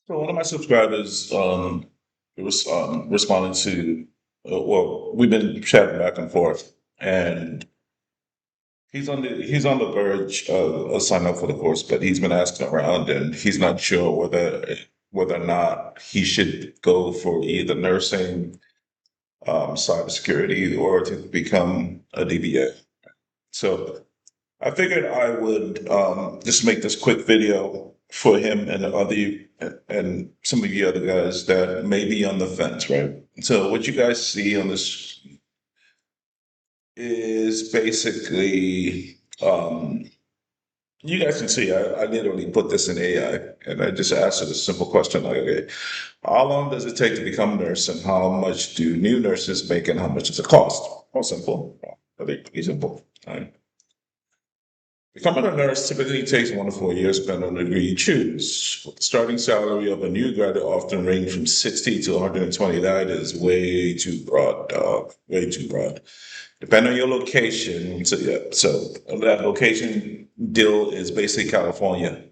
So one of my subscribers was responding to, well, we've been chatting back and forth, and he's on the verge of signing up for the course, but he's been asking around, and he's not sure whether or not he should go for either nursing, cybersecurity, or to become a DBA. So I figured I would just make this quick video for him and some of you other guys that may be on the fence, right? So what you guys see on this is basically you guys can see I literally put this in AI and I just asked it a simple question like, okay, how long does it take to become a nurse and how much do new nurses make and how much does it cost? How simple. I think pretty simple. Right? Becoming a nurse typically takes 1 to 4 years, depending on the degree you choose. The starting salary of a new graduate often range from 60 to 120. That is way too broad, dog. Way too broad. Depending on your location, so yeah, so that location deal is basically California,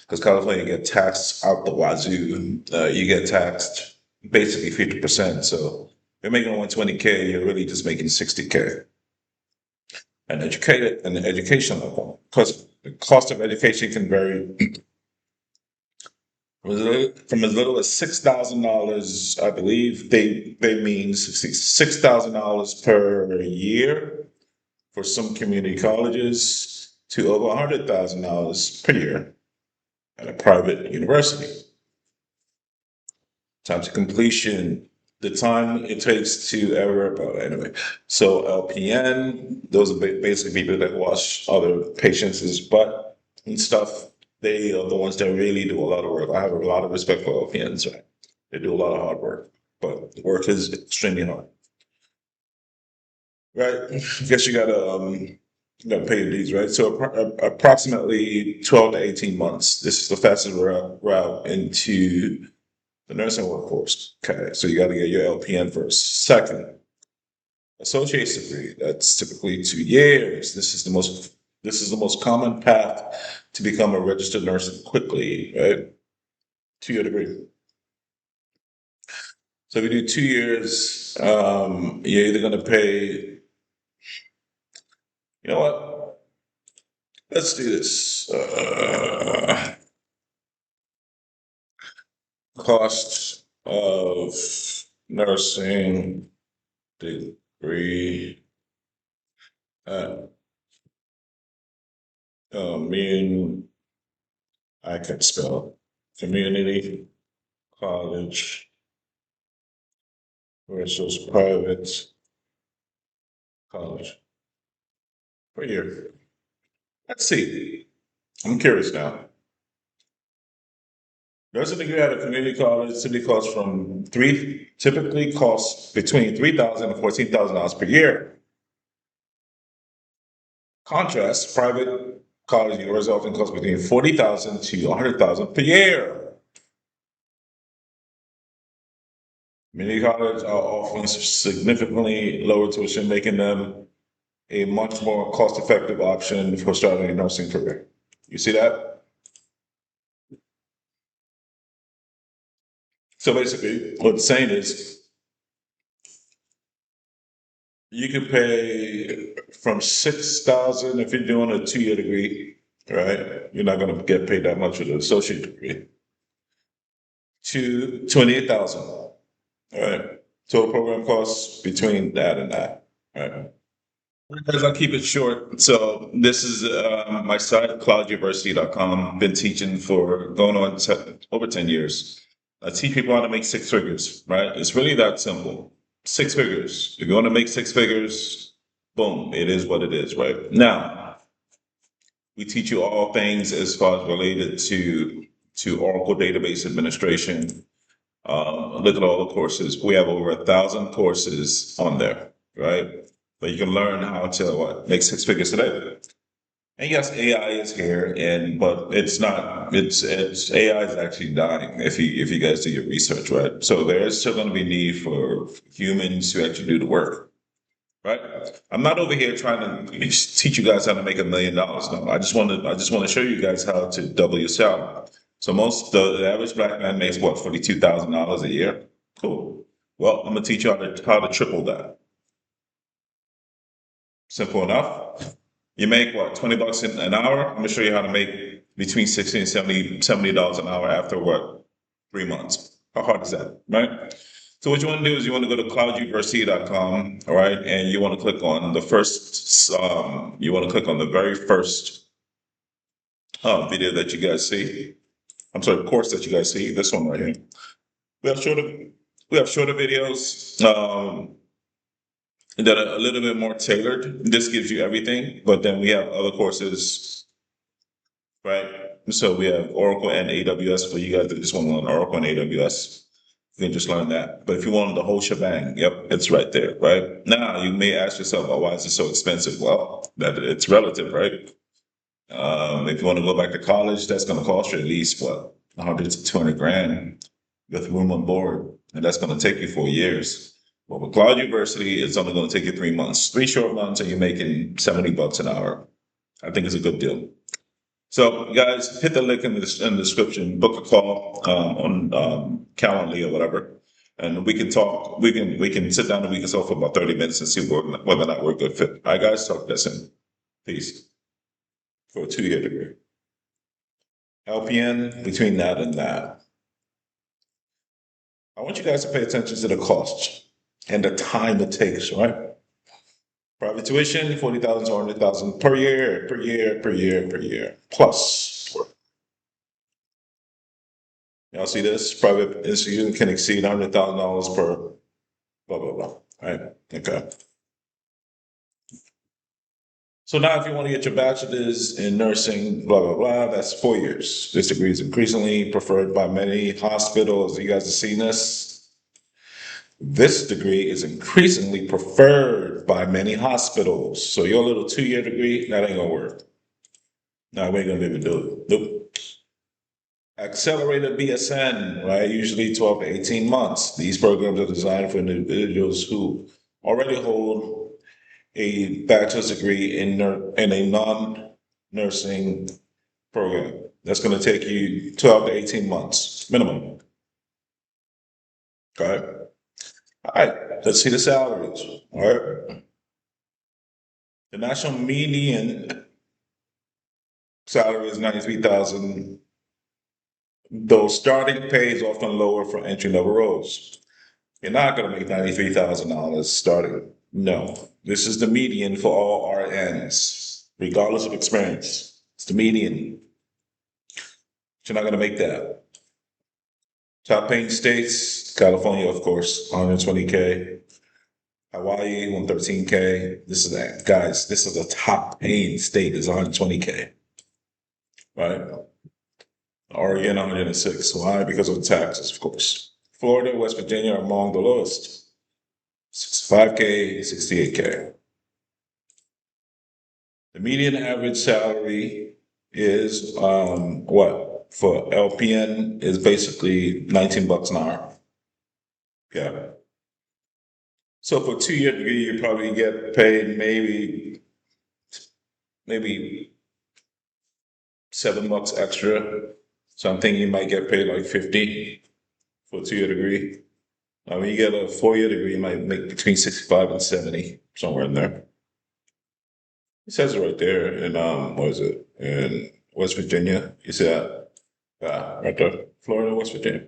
because California get taxed out the wazoo. You get taxed basically 50%. So if you're making 120K, you're really just making 60K and educated and the education level because the cost of education can vary from as little as $6,000. I believe they mean $6,000 per year for some community colleges to over $100,000 per year at a private university. Time to completion, the time it takes to ever, but anyway. So LPN, those are basically people that wash other patients' butt and stuff. They are the ones that really do a lot of work. I have a lot of respect for LPNs, right? They do a lot of hard work, but the work is extremely hard, right? I guess you gotta pay your dues, right? So approximately 12 to 18 months. This is the fastest route into the nursing workforce. Okay, so you got to get your LPN first. Second, associate's degree. That's typically 2 years. This is the most common path to become a registered nurse quickly, right? 2 year degree. So if you do 2 years, you're either going to pay. You know what? Let's do this. Cost of nursing degree. Me I can spell community college versus private college per year. Let's see. I'm curious now. Nursing degree at a community college typically costs between $3,000 and $14,000 per year. Contrast, private college university often costs between $40,000 to $100,000 per year. Community colleges are offering significantly lower tuition, making them a much more cost-effective option for starting a nursing career. You see that? So basically, what it's saying is you can pay from 6,000 if you're doing a 2 year degree, right? You're not going to get paid that much with an associate degree. To 28,000, all right? Total program costs between that and that, right? Because I'll keep it short. So this is my site, clouduniversity.com. Been teaching for going on over 10 years. I teach people how to make six figures, right? It's really that simple. Six figures. If you want to make six figures, boom, it is what it is, right? Now, we teach you all things as far as related to Oracle database administration. Look at all the courses. We have over 1,000 courses on there, right? But you can learn how to make six figures today. And yes, AI is here, but it's not. It's AI is actually dying if you guys do your research, right? So there is still going to be need for humans to actually do the work, right? I'm not over here trying to teach you guys how to make $1 million. No, I just want to show you guys how to double your salary. So the average black man makes what, $42,000 a year? Cool. Well, I'm gonna teach you how to triple that. Simple enough. You make what, $20 an hour? I'm gonna show you how to make between 60 and $70 an hour after what, 3 months. How hard is that, right? So what you want to do is you want to go to clouduniversity.com, all right, and you want to click on the first. You want to click on the very first video that you guys see. I'm sorry, course that you guys see. This one right here. We have shorter. We have shorter videos that are a little bit more tailored. This gives you everything, but then we have other courses, right? So we have Oracle and AWS for you guys that just want to learn Oracle and AWS. You can just learn that. But if you want the whole shebang, yep, it's right there, right? Now you may ask yourself, oh, why is it so expensive? Well, that it's relative, right? If you want to go back to college, that's going to cost you at least what, 100 to 200 grand with room on board, and that's going to take you 4 years. But with Cloud University, it's only going to take you 3 months, 3 short months, and you're making $70 an hour. I think it's a good deal. So, guys, hit the link in the description. Book a call on Calendly or whatever, and we can talk. We can sit down and we can talk for about 30 minutes and see whether or not we're a good fit. All right, guys, talk to us soon. Peace. For a 2-year degree. LPN between that and that. I want you guys to pay attention to the costs and the time it takes, right? Private tuition, 40,000 to 100,000 per year, plus. Y'all see this? Private institution can exceed $100,000 per blah, blah, blah. All right, okay. So now if you want to get your bachelor's in nursing, blah, blah, blah, that's 4 years. This degree is increasingly preferred by many hospitals. You guys have seen this? This degree is increasingly preferred by many hospitals. So your little 2-year degree, that ain't gonna work. No, we ain't gonna be able to do it. Nope. Accelerated BSN, right? Usually 12 to 18 months. These programs are designed for individuals who already hold a bachelor's degree in a non-nursing program. That's going to take you 12 to 18 months minimum. Okay. All right. Let's see the salaries. All right. The national median salary is $93,000. Though starting pay is often lower for entry level roles. You're not going to make $93,000 starting. No, this is the median for all RNs, regardless of experience. It's the median. But you're not going to make that. Top paying states, California, of course, 120K. Hawaii, 113K. This is that, guys. This is a top paying state, is 120K. Right? Oregon, 106. Why? Because of the taxes, of course. Florida, West Virginia are among the lowest. 65K, 68K. The median average salary is what? For LPN is basically $19 an hour. Yeah. So for a 2-year degree, you probably get paid maybe $7 extra. So I'm thinking you might get paid like 50 for a 2-year degree. When you get a 4-year degree, you might make between 65 and 70, somewhere in there. It says it right there in what is it? In West Virginia. You see that? Right there. Florida, West Virginia.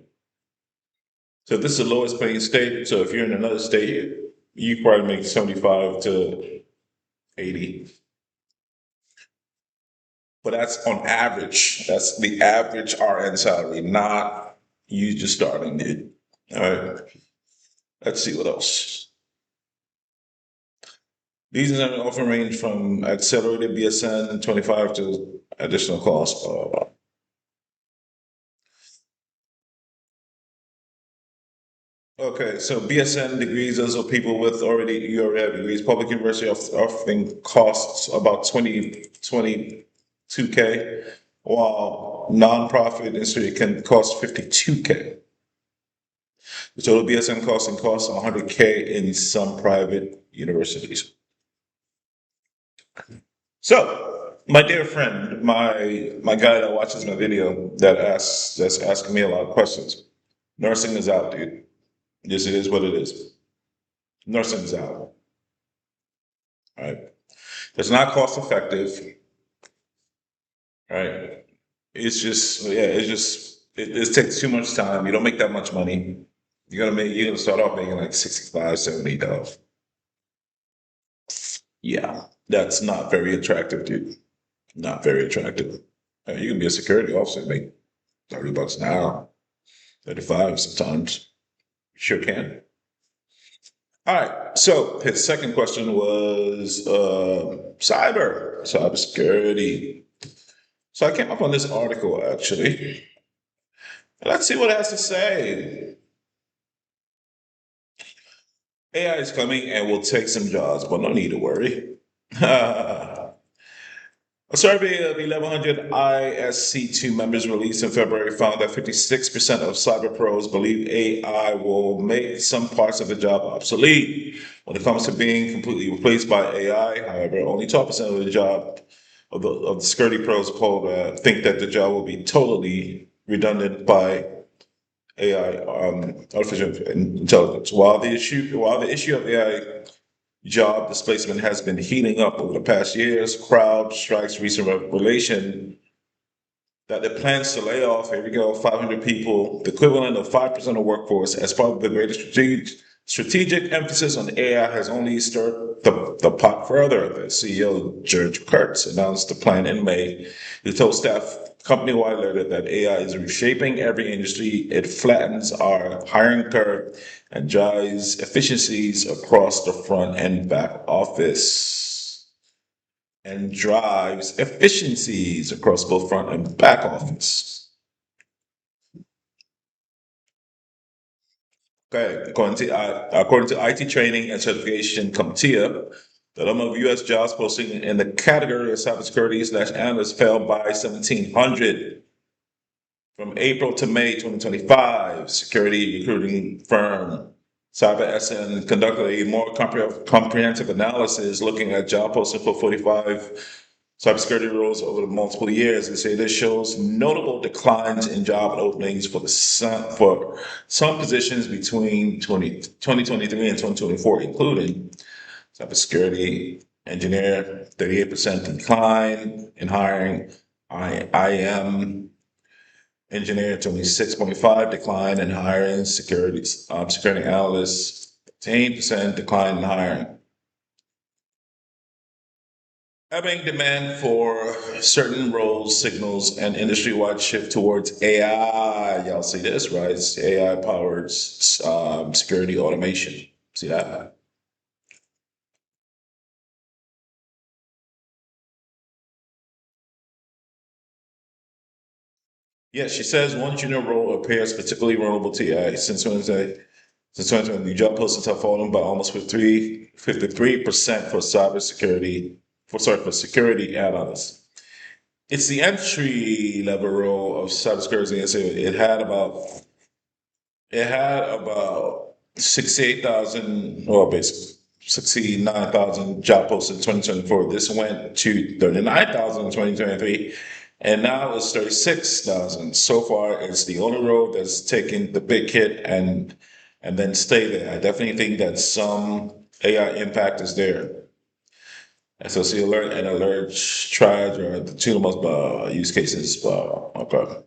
So this is the lowest paying state. So if you're in another state, you probably make 75 to 80. But that's on average. That's the average RN salary, not you just starting it. All right. Let's see what else. These often range from accelerated BSN 25 to additional costs. Okay, so BSN degrees, those are people with you already have degrees. Public university often costs about 22K, while nonprofit institute can cost 52K. The total BSN costs 100K in some private universities. So, My dear friend, my guy that watches my video that's asking me a lot of questions. Nursing is out, dude. Yes, it is what it is. Nursing is out. Right? It's not cost effective. Right? It takes too much time. You don't make that much money. You're gonna start off making like 65, $70. Yeah, that's not very attractive, dude. Not very attractive. You can be a security officer and make $30 an hour, 35 sometimes. Sure can. All right. So his second question was cybersecurity. So I came up on this article actually. Let's see what it has to say. AI is coming and will take some jobs, but no need to worry. A survey of 1,100 ISC2 members released in February found that 56% of cyber pros believe AI will make some parts of the job obsolete. When it comes to being completely replaced by AI, however, only 12% of the job of the security pros polled think that the job will be totally redundant by AI, artificial intelligence. While the issue of AI job displacement has been heating up over the past years. CrowdStrike's recent revelation that it plans to lay off, here we go, 500 people, the equivalent of 5% of workforce, as part of the greater strategic emphasis on AI has only stirred the pot further. The CEO, George Kurtz, announced the plan in May. He told staff company-wide letter that AI is reshaping every industry. It flattens our hiring curve and drives efficiencies across the front and back office. And drives efficiencies across both front and back office. Okay, according to IT Training and Certification CompTIA, the number of U.S. jobs posting in the category of cybersecurity/analyst fell by 1,700 from April to May 2025. Security recruiting firm CyberSN conducted a more comprehensive analysis looking at job postings for 45 cybersecurity roles over the multiple years. They say this shows notable declines in job openings for some positions between 2023 and 2024, including cybersecurity engineer, 38% decline in hiring, IM engineer, 26.5 decline in hiring, security analysts, 10% decline in hiring. Having demand for certain roles signals an industry-wide shift towards AI. Y'all see this, right? It's AI-powered security automation. See that? Yeah, she says one junior role appears particularly vulnerable to AI. Since Wednesday, the job postings have fallen by almost 53% for security analysts. It's the entry level role of cybersecurity. And so it had about 68,000, well, basically 69,000 job posts in 2024. This went to 39,000 in 2023, and now it's 36,000. So far, it's the only role that's taken the big hit and then stay there. I definitely think that some AI impact is there. SOC alert and alert triage are the two most use cases. Okay.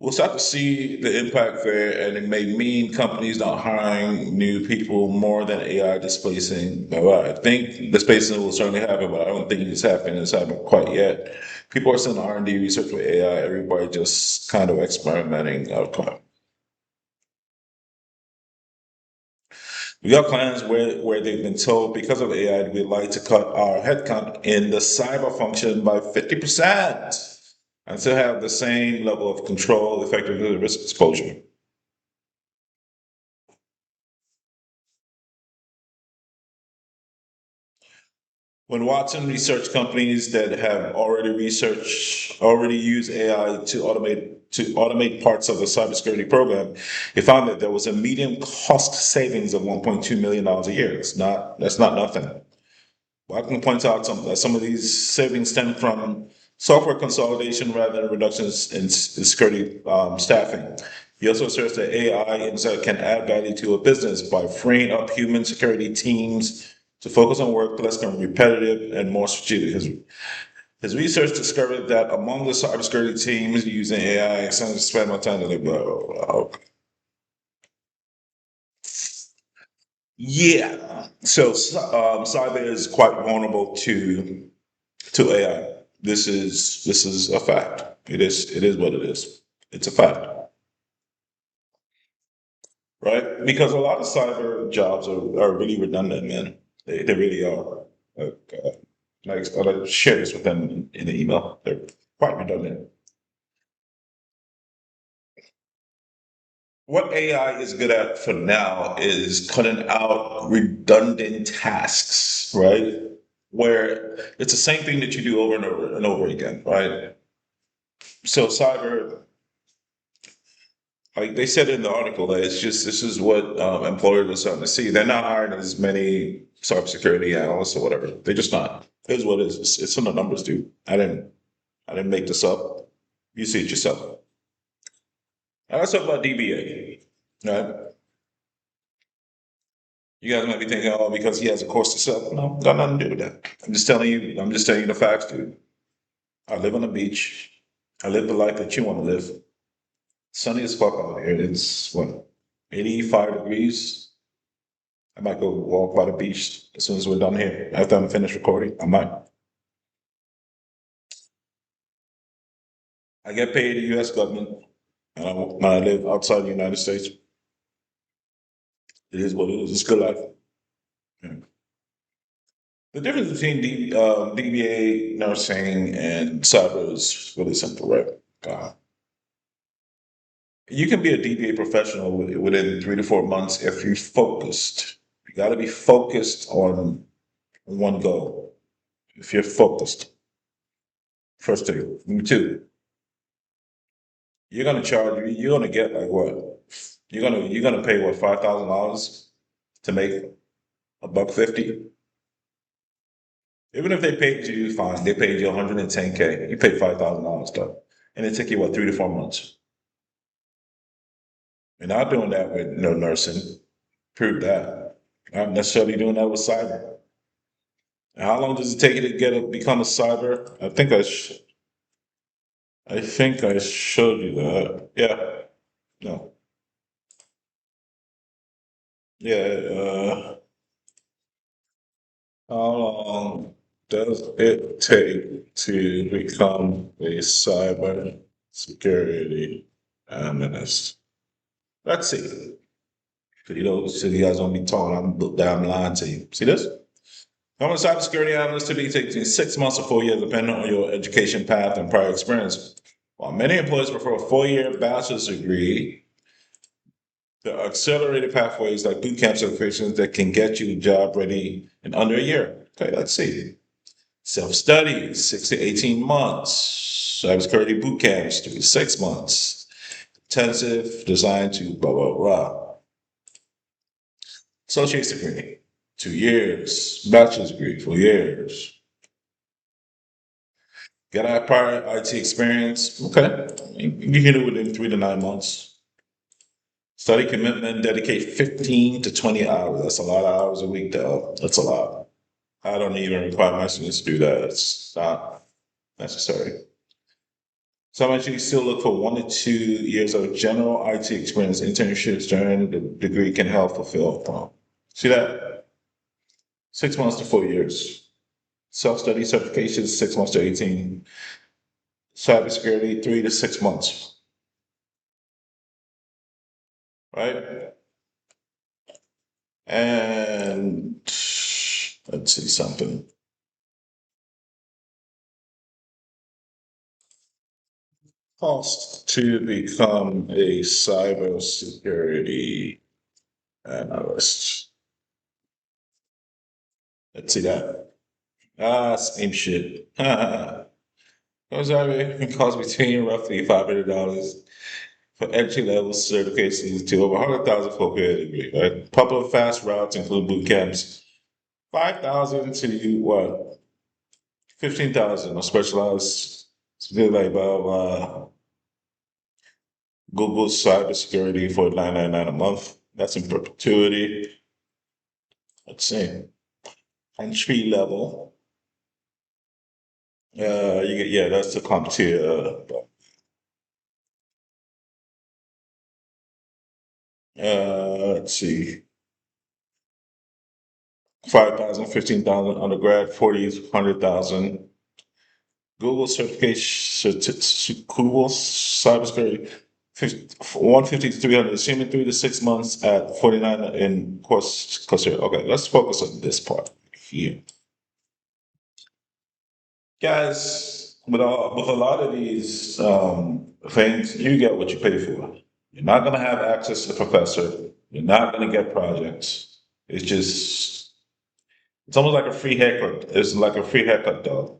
We'll start to see the impact there, and it may mean companies not hiring new people more than AI displacing. Well, I think displacing will certainly happen, but I don't think it's happened. It's happened quite yet. People are still in R&D research with AI. Everybody just kind of experimenting. We got clients where they've been told because of AI, we'd like to cut our headcount in the cyber function by 50% and still have the same level of control, effectively risk exposure. When Watson researched companies that have already use AI to automate parts of the cybersecurity program, it found that there was a median cost savings of $1.2 million a year. That's not nothing. Well, I can point out some of these savings stem from software consolidation rather than reductions in security staffing. He also asserts that AI insight can add value to a business by freeing up human security teams to focus on work less repetitive and more strategic. His research discovered that among the cybersecurity teams using AI, some spend my time like, bro. Yeah. So cyber is quite vulnerable to AI. This is a fact. It is what it is. It's a fact, right? Because a lot of cyber jobs are really redundant, man. They really are. Like, I'll share this with them in the email. They're quite redundant. What AI is good at for now is cutting out redundant tasks, right? Where it's the same thing that you do over and over and over again, right? So cyber, like they said in the article, that it's just this is what employers are starting to see. They're not hiring as many cybersecurity analysts or whatever. They're just not. Here's what it is. It's in the numbers, dude. I didn't make this up. You see it yourself. And let's talk about DBA. Right? You guys might be thinking, oh, because he has a course to sell. No, got nothing to do with that. I'm just telling you the facts, dude. I live on the beach. I live the life that you want to live. Sunny as fuck out here. It's what, 85 degrees. I might go walk by the beach as soon as we're done here. After I'm finished recording, I might. I get paid the US government, and I live outside the United States. It is what it is. It's good life. Yeah. The difference between DBA nursing and cyber is really simple, right? You can be a DBA professional within 3 to 4 months if you're focused. You got to be focused on one goal. If you're focused, first thing. Number two, you're gonna charge. You're gonna get like what? You're gonna pay what, $5,000 to make $150. Even if they paid you, fine. They paid you 110K. You paid $5,000 though, and it took you what, 3 to 4 months. You're not doing that with no nursing. Prove that. Not necessarily doing that with cyber. And how long does it take you to become a cyber? I think I showed you that. Yeah. No. Yeah. How long does it take to become a cyber security analyst? Let's see. So you guys don't be talking. I'm lying to you. See this? I'm a cybersecurity analyst to be taking 6 months or 4 years, depending on your education path and prior experience. While many employers prefer a 4 year bachelor's degree, there are accelerated pathways like boot camp certifications that can get you job ready in under a year. Okay, let's see. Self-study, 6 to 18 months. Cybersecurity boot camps, 3 to 6 months. Intensive, designed to blah, blah, blah. Associate's degree, 2 years. Bachelor's degree, 4 years. Got a prior IT experience? Okay. You can do it within 3 to 9 months. Study commitment, dedicate 15 to 20 hours. That's a lot of hours a week, though. That's a lot. I don't even require my students to do that. It's not necessary. So I you still look for 1 to 2 years of general IT experience. Internships during the degree can help fulfill. See that? 6 months to 4 years. Self-study certifications, 6 months to 18. Cybersecurity, 3 to 6 months. Right? And let's see something. Cost to become a cybersecurity analyst. Let's see that. Same shit. It costs between roughly $500 for entry level certifications to over 100,000 for a degree. Right? Popular fast routes include boot camps, 5,000 to what? 15,000 on specialized. It's good like about Google cybersecurity for 999 a month. That's in perpetuity. Let's see. Entry level. You get yeah, that's the comp tier. Let's see. 5,000, 15,000 undergrad, 40, 100,000. Google certification, Google cybersecurity, 150 to 300, assuming 3 to 6 months at 49 in course. Okay, let's focus on this part here. Guys, with a lot of these things, you get what you pay for. You're not going to have access to the professor. You're not going to get projects. It's almost like a free haircut. It's like a free haircut, dog.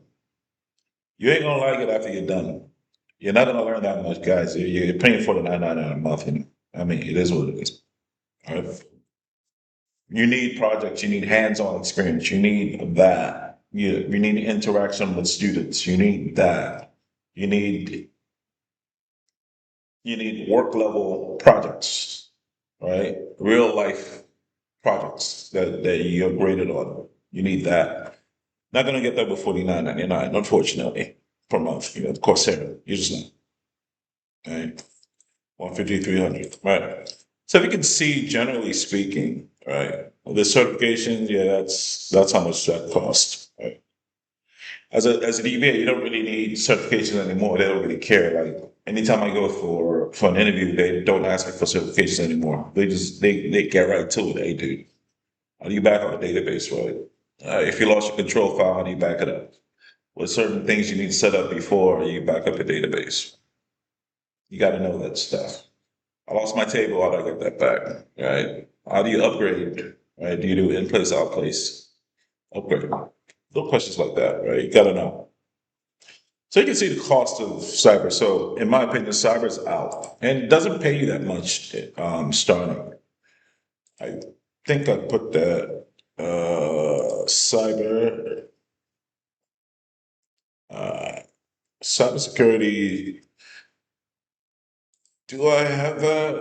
You ain't gonna like it after you're done. You're not gonna learn that much, guys. You're paying for the 999 a month. And I mean, it is what it is. All right? You need projects. You need hands-on experience. You need that. You need interaction with students. You need that. You need you need work level projects, right? Real life projects that you're graded on. You need that. Not gonna get that with 49.99, unfortunately, per month. Coursera. You're just not. Right? 150, 300. Right. So if you can see, generally speaking, right, the certification, yeah, that's how much that costs. Right. As an EBA, you don't really need certification anymore. They don't really care. Like anytime I go for an interview, they don't ask me for certification anymore. They get right to it. Hey, dude, how do you back up a database, right? If you lost your control file, how do you back it up? What certain things you need to set up before you back up a database? You got to know that stuff. I lost my table. How do I get that back? Right? How do you upgrade? Right? Do you do in place, out place? Upgrade. Little questions like that, right? You got to know. So you can see the cost of cyber. So in my opinion, cyber's out, and it doesn't pay you that much starting. I think I put that uh, cybersecurity. Do I have that?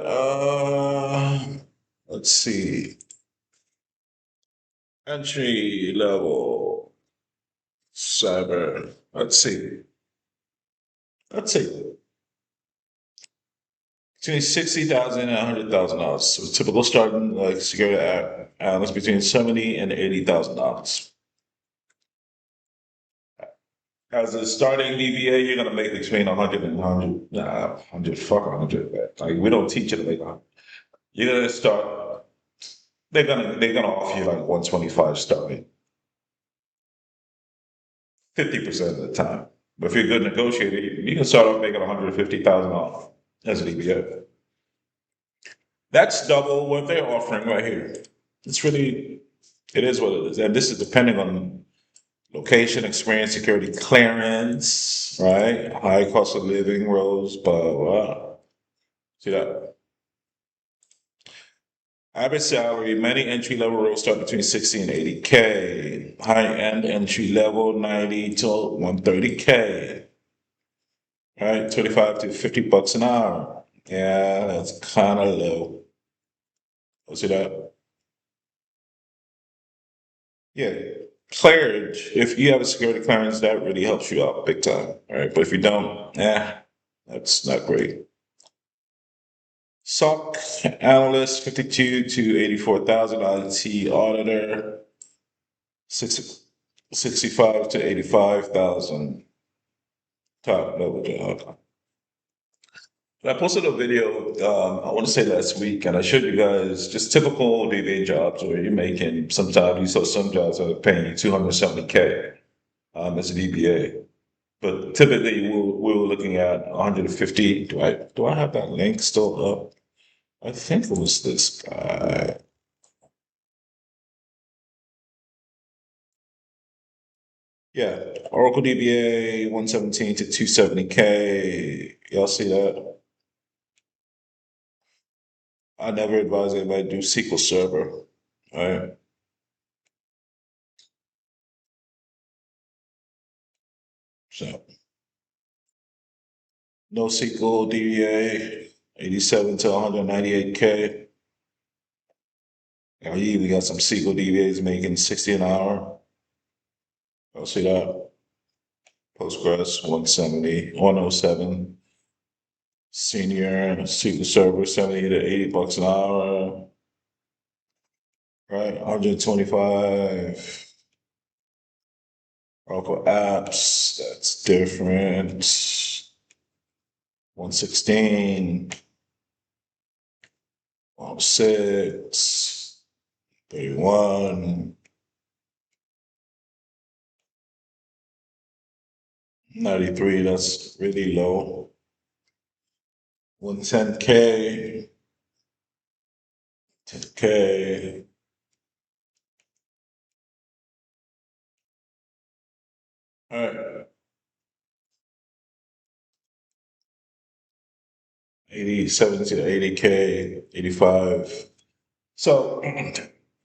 Let's see. Entry level cyber. Let's see. Let's see. Between 60,000 and $100,000. So typical starting like security analyst between 70 and $80,000. As a starting DBA, you're gonna make between 100 and 100. Nah, 100. Fuck 100. Like we don't teach you to make 100. You're gonna start. They're gonna offer you like 125 starting. 50% of the time. But if you're a good negotiator, you can start off making 150,000 off as an EBA. That's double what they're offering right here. It is what it is. And this is depending on location, experience, security clearance, right? High cost of living, roles, blah, blah, blah. See that? Average salary, many entry level roles start between 60 and 80K. High end entry level, 90 to 130K. Right? 25 to 50 bucks an hour. Yeah, that's kind of low. See that? Yeah, clearance. If you have a security clearance, that really helps you out big time. All right, but if you don't, that's not great. SOC analyst, 52 to 84,000. IT auditor, 65 to 85,000. Top level job. I posted a video, I want to say last week, and I showed you guys just typical DBA jobs where you're making, sometimes you saw some jobs that are paying you 270K as a DBA. But typically we were looking at 150. Do I have that link still up? I think it was this guy. Yeah, Oracle DBA 117 to 270K. Y'all see that? I never advise anybody to do SQL Server. All right. So no SQL DBA, 87 to 198K. Now, you even got some SQL DBAs making 60 an hour. I'll see that. Postgres 170, 107. Senior SQL Server 70 to 80 bucks an hour. Right, 125. Oracle apps, that's different. 116. 106. 31. 93, that's really low. 110K. 10K. All right. 87 to 80K, 85. So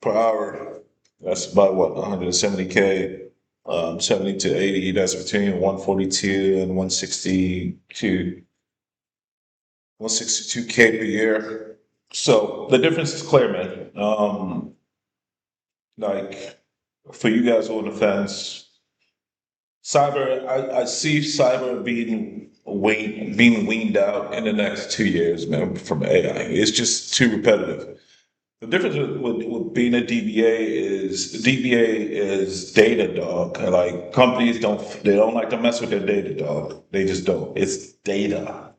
per hour, that's about what, 170K. 70 to 80, that's between 142 and 162K per year. So the difference is clear, man. Like for you guys on the fence, cyber, I see cyber being weaned out in the next 2 years, man, from AI. It's just too repetitive. The difference with being a DBA is data dog. Like companies don't like to mess with their data dog. They just don't. It's data.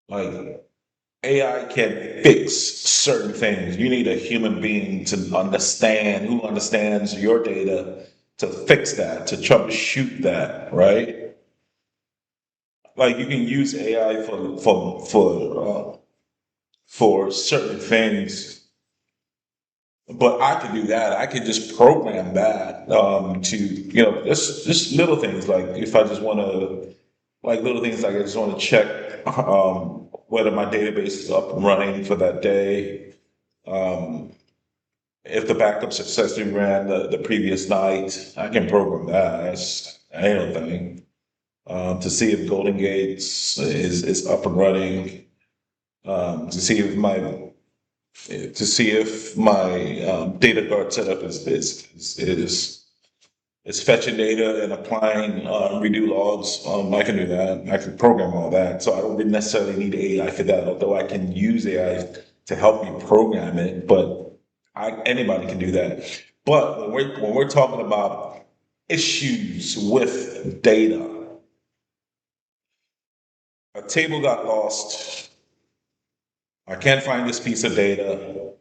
Like AI can fix certain things. You need a human being to understand who understands your data to fix that, to troubleshoot that, right? Like you can use AI for certain things. But I could do that. I could just program that to, just little things like if I just want to, like little things like I just want to check whether my database is up and running for that day. Um, if the backup successfully ran the previous night, I can program that. That's anything. To see if Golden Gates is up and running, to see if my data guard setup is fetching data and applying redo logs. I can do that. I can program all that. So I don't necessarily need AI for that, although I can use AI to help me program it. But anybody can do that. But when we're talking about issues with data, a table got lost. I can't find this piece of data.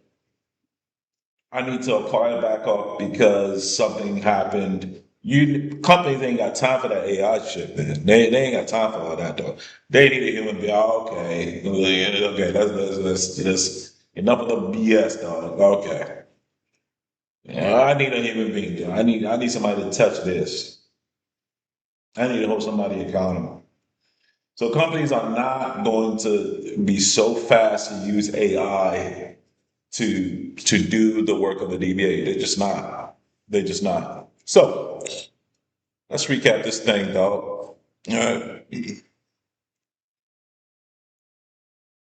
I need to apply it back up because something happened. You companies ain't got time for that AI shit, man. They ain't got time for all that though. They need a human being. Oh, okay, okay, let's enough of the BS, dog. Okay, yeah, I need a human being. I need somebody to touch this. I need to hold somebody accountable. So companies are not going to be so fast to use AI to do the work of the DBA. They're just not. They're just not. So let's recap this thing, dog. You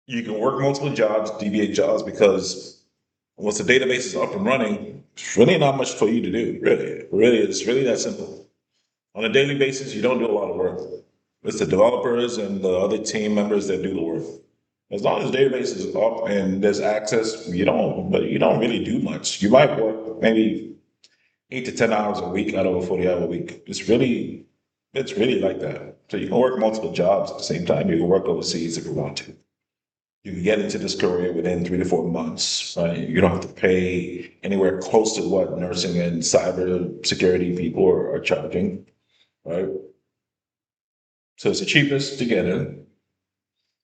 can work multiple jobs, DBA jobs, because once the database is up and running, it's really not much for you to do. Really, it's really that simple. On a daily basis, you don't do a lot of work. It's the developers and the other team members that do the work. As long as the database is up and there's access, you don't really do much. You might work maybe 8 to 10 hours a week out of a 40-hour week. It's really like that. So you can work multiple jobs at the same time. You can work overseas if you want to. You can get into this career within 3 to 4 months, right? You don't have to pay anywhere close to what nursing and cyber security people are charging, right? So it's the cheapest to get in.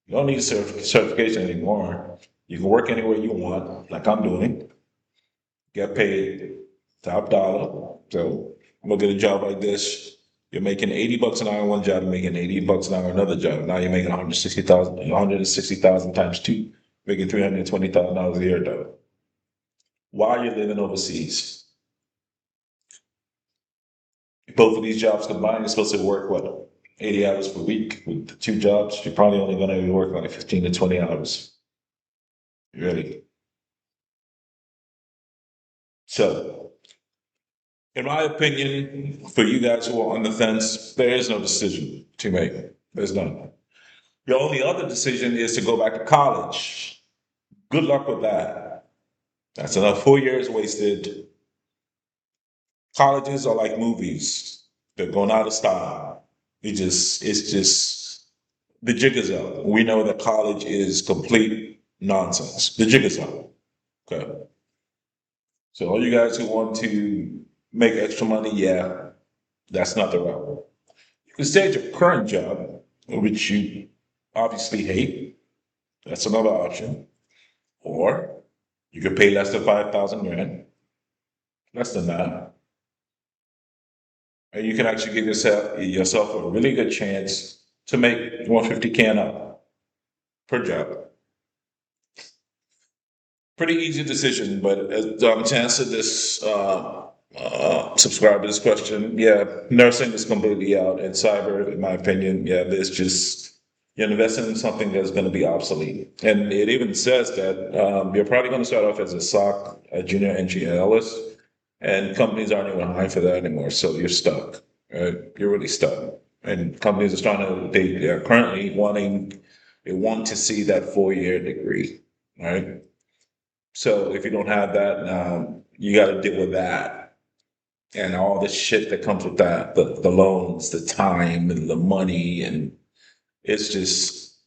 You don't need a certification anymore. You can work anywhere you want, like I'm doing. Get paid top dollar. So I'm gonna get a job like this. You're making 80 bucks an hour on one job, you're making 80 bucks an hour on another job. Now you're making 160,000 times two, making $320,000 a year though. While you're living overseas. Both of these jobs combined, you're supposed to work, what, 80 hours per week with the two jobs? You're probably only going to be working like 15 to 20 hours. Really. So, in my opinion, for you guys who are on the fence, there is no decision to make. There's none. The only other decision is to go back to college. Good luck with that. That's another 4 years wasted. Colleges are like movies. They're going out of style. It's just, the jig is up. We know that college is complete nonsense. The jig is up. Okay. So all you guys who want to make extra money, yeah, that's not the route. You can stay at your current job, which you obviously hate. That's another option. Or you could pay less than 5,000 rand, less than that, and you can actually give yourself a really good chance to make 150K and up per job. Pretty easy decision, but to answer this, subscribe to this question, yeah, nursing is completely out, and cyber, in my opinion, yeah, there's just, you're investing in something that's going to be obsolete. And it even says that you're probably going to start off as a SOC, a junior entry analyst, and companies aren't even hiring for that anymore. So you're stuck, right? You're really stuck. And companies are starting to, they are currently they want to see that 4 year degree, right? So if you don't have that, you got to deal with that and all the shit that comes with that, the loans, the time, and the money, and it's just,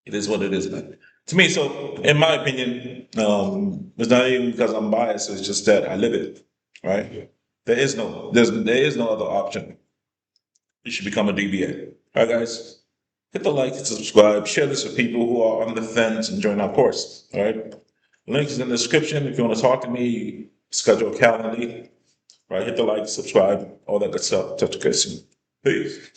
it is what it is, man. To me, so in my opinion, it's not even because I'm biased. It's just that I live it, right? There is no other option. You should become a DBA. All right, guys, hit the like and subscribe. Share this with people who are on the fence and join our course. All right. Link is in the description. If you want to talk to me, schedule a Calendly. Right, hit the like, subscribe, all that good stuff. Touch the soon. Peace.